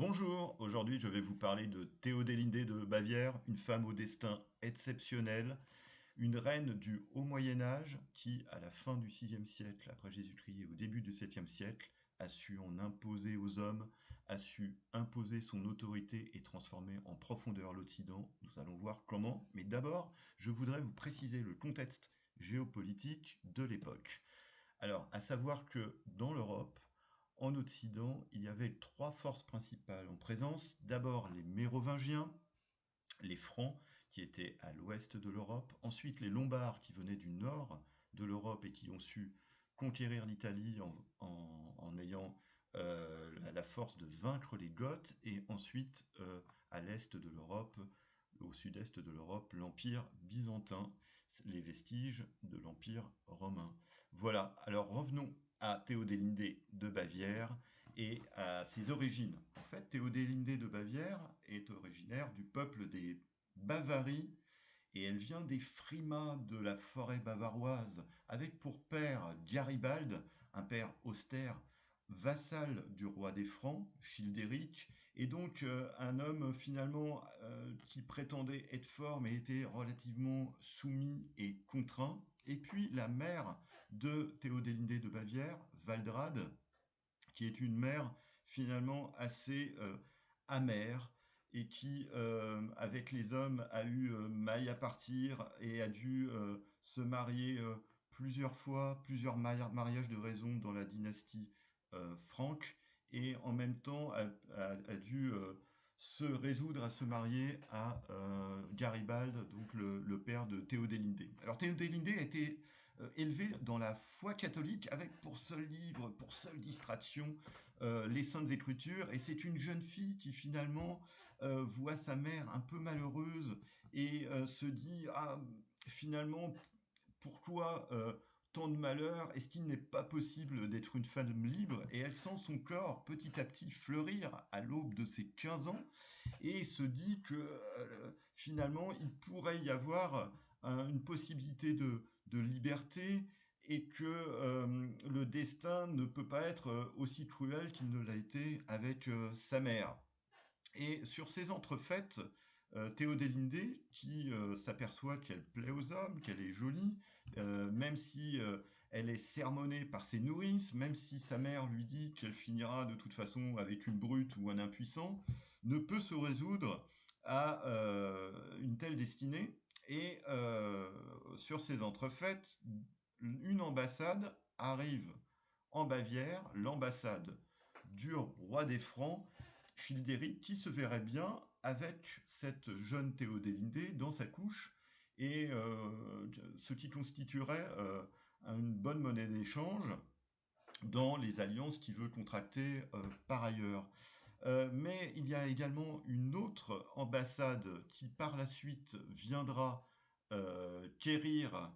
Bonjour, aujourd'hui je vais vous parler de Théodélindé de Bavière, une femme au destin exceptionnel, une reine du Haut Moyen Âge qui, à la fin du VIe siècle après Jésus-Christ et au début du VIIe siècle, a su en imposer aux hommes, a su imposer son autorité et transformer en profondeur l'Occident. Nous allons voir comment, mais d'abord je voudrais vous préciser le contexte géopolitique de l'époque. Alors, à savoir que dans l'Europe, en Occident, il y avait trois forces principales en présence. D'abord les Mérovingiens, les Francs qui étaient à l'ouest de l'Europe, ensuite les Lombards qui venaient du nord de l'Europe et qui ont su conquérir l'Italie en ayant la force de vaincre les Goths, et ensuite à l'est de l'Europe, au sud-est de l'Europe, l'Empire byzantin, les vestiges de l'Empire romain. Voilà, alors revenons à Théodélindé de Bavière et à ses origines. En fait, Théodélindé de Bavière est originaire du peuple des Bavaries et elle vient des frimas de la forêt bavaroise, avec pour père Garibald, un père austère, vassal du roi des Francs, Childéric, et donc un homme finalement qui prétendait être fort mais était relativement soumis et contraint. Et puis la mère de Théodélindé de Bavière, Waldrade, qui est une mère finalement assez amère et qui, avec les hommes, a eu maille à partir et a dû se marier plusieurs fois, plusieurs mariages de raison dans la dynastie franque, et en même temps a dû se résoudre à se marier à Garibald, donc le père de Théodélindé. Alors Théodélindé a été élevé dans la foi catholique avec pour seul livre, pour seule distraction, les Saintes Écritures, et c'est une jeune fille qui finalement voit sa mère un peu malheureuse et se dit finalement pourquoi tant de malheur? Est-ce qu'il n'est pas possible d'être une femme libre? Et elle sent son corps petit à petit fleurir à l'aube de ses 15 ans et se dit que finalement il pourrait y avoir une possibilité de liberté, et que le destin ne peut pas être aussi cruel qu'il ne l'a été avec sa mère. Et sur ces entrefaites, Théodélindé, qui s'aperçoit qu'elle plaît aux hommes, qu'elle est jolie, même si elle est sermonnée par ses nourrices, même si sa mère lui dit qu'elle finira de toute façon avec une brute ou un impuissant, ne peut se résoudre à une telle destinée. Et sur ces entrefaites, une ambassade arrive en Bavière, l'ambassade du roi des Francs, Childéric, qui se verrait bien avec cette jeune Théodélindé dans sa couche, et ce qui constituerait une bonne monnaie d'échange dans les alliances qu'il veut contracter par ailleurs. Mais il y a également une autre ambassade qui par la suite viendra quérir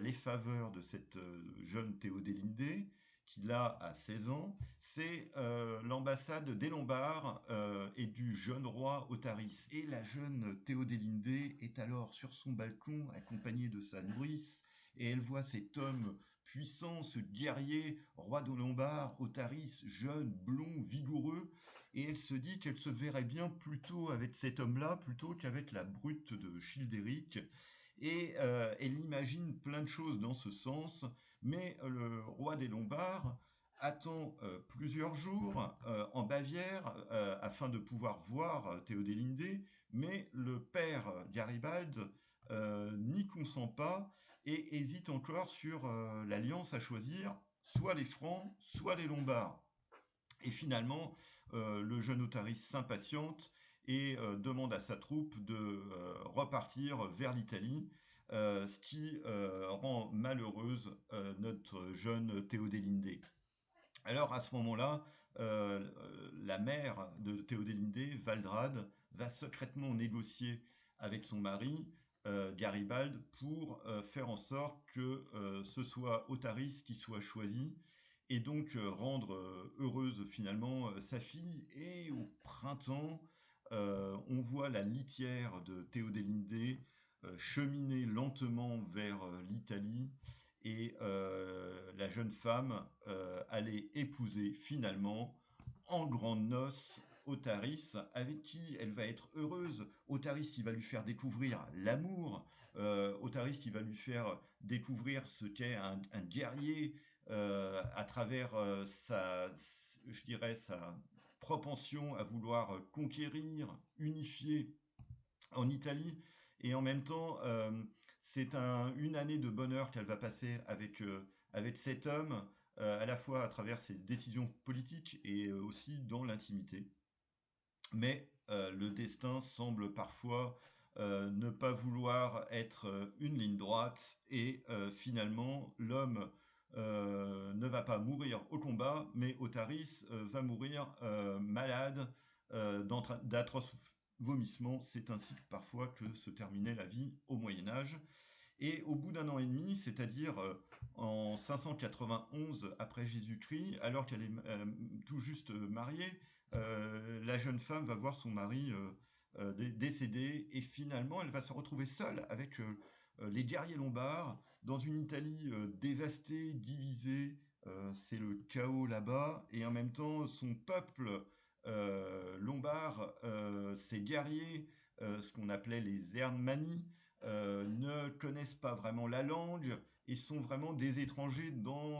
les faveurs de cette jeune Théodélindé, qui là a 16 ans, c'est l'ambassade des Lombards et du jeune roi Otharis. Et la jeune Théodélindé est alors sur son balcon accompagnée de sa nourrice, et elle voit cet homme puissant, ce guerrier, roi de Lombards, Otharis, jeune, blond, vigoureux, et elle se dit qu'elle se verrait bien plutôt avec cet homme-là plutôt qu'avec la brute de Childéric. Et elle imagine plein de choses dans ce sens, mais le roi des Lombards attend plusieurs jours en Bavière afin de pouvoir voir Théodélindé, mais le père Garibald n'y consent pas et hésite encore sur l'alliance à choisir, soit les Francs, soit les Lombards. Et finalement, le jeune Otharis s'impatiente et demande à sa troupe de repartir vers l'Italie, ce qui rend malheureuse notre jeune Théodélindé. Alors à ce moment-là, la mère de Théodélindé, Waldrade, va secrètement négocier avec son mari, Garibald, pour faire en sorte que ce soit Otharis qui soit choisi, et donc rendre heureuse finalement sa fille. Et au printemps, on voit la litière de Théodélindé cheminer lentement vers l'Italie, et la jeune femme allait épouser finalement en grandes noces Otharis, avec qui elle va être heureuse. Otharis qui va lui faire découvrir l'amour, Otharis qui va lui faire découvrir ce qu'est un guerrier à travers je dirais, sa propension à vouloir conquérir, unifier en Italie. Et en même temps, c'est une année de bonheur qu'elle va passer avec cet homme, à la fois à travers ses décisions politiques et aussi dans l'intimité. Mais le destin semble parfois ne pas vouloir être une ligne droite et finalement l'homme ne va pas mourir au combat, mais Otharis va mourir malade d'atroces vomissements. C'est ainsi parfois que se terminait la vie au Moyen Âge. Et au bout d'un an et demi, c'est-à-dire en 591 après Jésus-Christ, alors qu'elle est tout juste mariée, la jeune femme va voir son mari décédé et finalement elle va se retrouver seule avec les guerriers lombards dans une Italie dévastée, divisée. C'est le chaos là-bas et en même temps son peuple lombard, ses guerriers, ce qu'on appelait les Ermani, ne connaissent pas vraiment la langue et sont vraiment des étrangers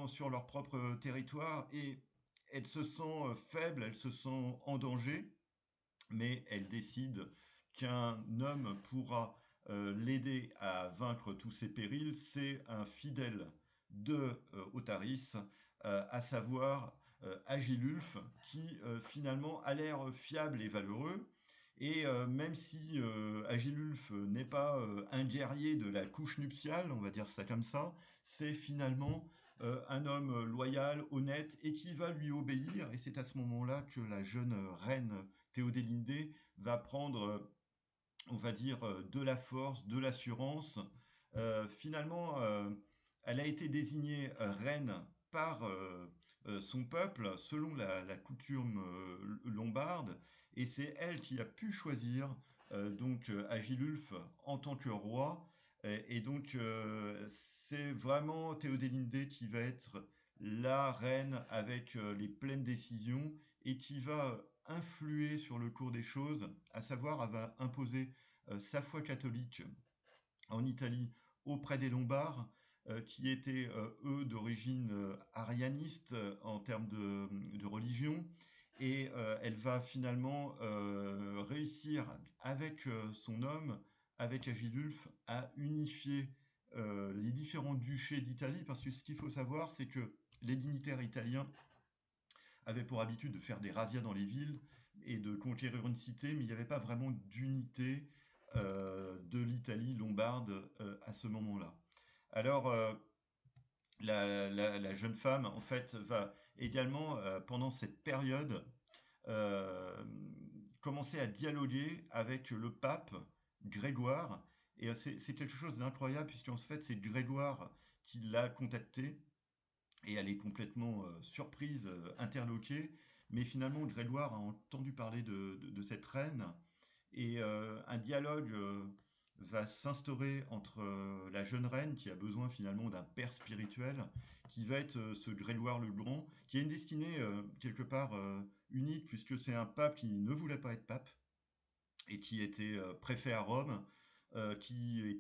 sur leur propre territoire et elle se sent faible, elle se sent en danger, mais elle décide qu'un homme pourra l'aider à vaincre tous ses périls, c'est un fidèle de Otharis, à savoir Agilulf, qui finalement a l'air fiable et valeureux, et même si Agilulf n'est pas un guerrier de la couche nuptiale, on va dire ça comme ça, c'est finalement un homme loyal, honnête, et qui va lui obéir. Et c'est à ce moment-là que la jeune reine Théodélindé va prendre, on va dire, de la force, de l'assurance. Finalement, elle a été désignée reine par son peuple selon la coutume lombarde, et c'est elle qui a pu choisir donc Agilulf en tant que roi. Et donc c'est vraiment Théodélindé qui va être la reine avec les pleines décisions et qui va influer sur le cours des choses, à savoir elle va imposer sa foi catholique en Italie auprès des Lombards, qui étaient eux d'origine arianiste en termes de religion. Et elle va finalement réussir avec son homme, avec Agilulf, à unifier les différents duchés d'Italie, parce que ce qu'il faut savoir, c'est que les dignitaires italiens avaient pour habitude de faire des razzias dans les villes et de conquérir une cité, mais il n'y avait pas vraiment d'unité de l'Italie lombarde à ce moment-là. Alors, la jeune femme, en fait, va également, pendant cette période, euh, commencer à dialoguer avec le pape Grégoire. Et c'est quelque chose d'incroyable, puisqu'en fait, c'est Grégoire qui l'a contacté et elle est complètement surprise, interloquée. Mais finalement, Grégoire a entendu parler de cette reine et un dialogue va s'instaurer entre la jeune reine qui a besoin finalement d'un père spirituel, qui va être ce Grégoire le Grand, qui a une destinée quelque part unique, puisque c'est un pape qui ne voulait pas être pape et qui était préfet à Rome, qui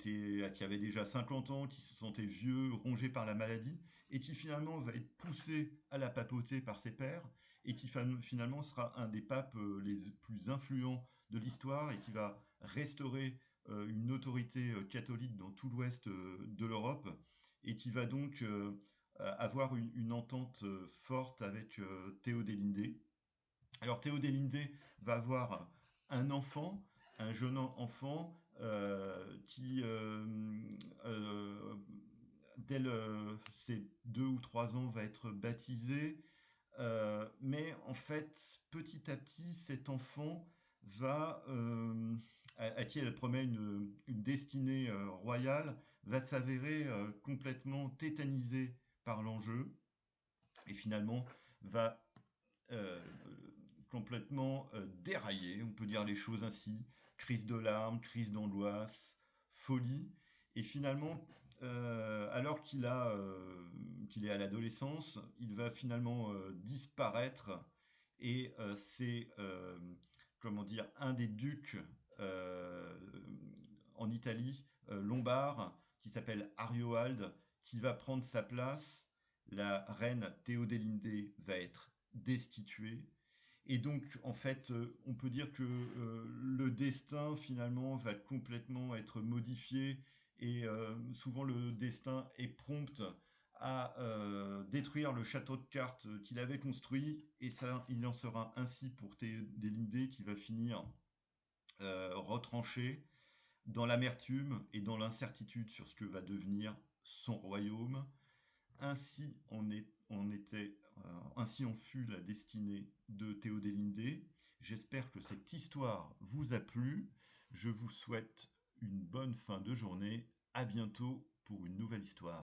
avait déjà 50 ans, qui se sentait vieux, rongé par la maladie, et qui finalement va être poussé à la papauté par ses pairs, et qui finalement sera un des papes les plus influents de l'histoire, et qui va restaurer une autorité catholique dans tout l'ouest de l'Europe, et qui va donc avoir une entente forte avec Théodélindé. Alors Théodélindé va avoir un enfant, un jeune enfant qui, euh, dès ses 2 ou 3 ans, va être baptisé. Mais en fait, petit à petit, cet enfant va, à qui elle promet une destinée royale, va s'avérer complètement tétanisé par l'enjeu et finalement va euh, complètement déraillé, on peut dire les choses ainsi, crise de larmes, crise d'angoisse, folie, et finalement, alors qu'il est à l'adolescence, il va finalement disparaître, et c'est comment dire, un des ducs euh, en Italie, lombard, qui s'appelle Arioald, qui va prendre sa place. La reine Théodélindé va être destituée. Et donc, en fait, on peut dire que le destin, finalement, va complètement être modifié. Et souvent, le destin est prompt à détruire le château de cartes qu'il avait construit. Et ça, il en sera ainsi pour Théodélindé qui va finir retranché dans l'amertume et dans l'incertitude sur ce que va devenir son royaume. Ainsi en fut la destinée de Théodélindé. J'espère que cette histoire vous a plu. Je vous souhaite une bonne fin de journée. À bientôt pour une nouvelle histoire.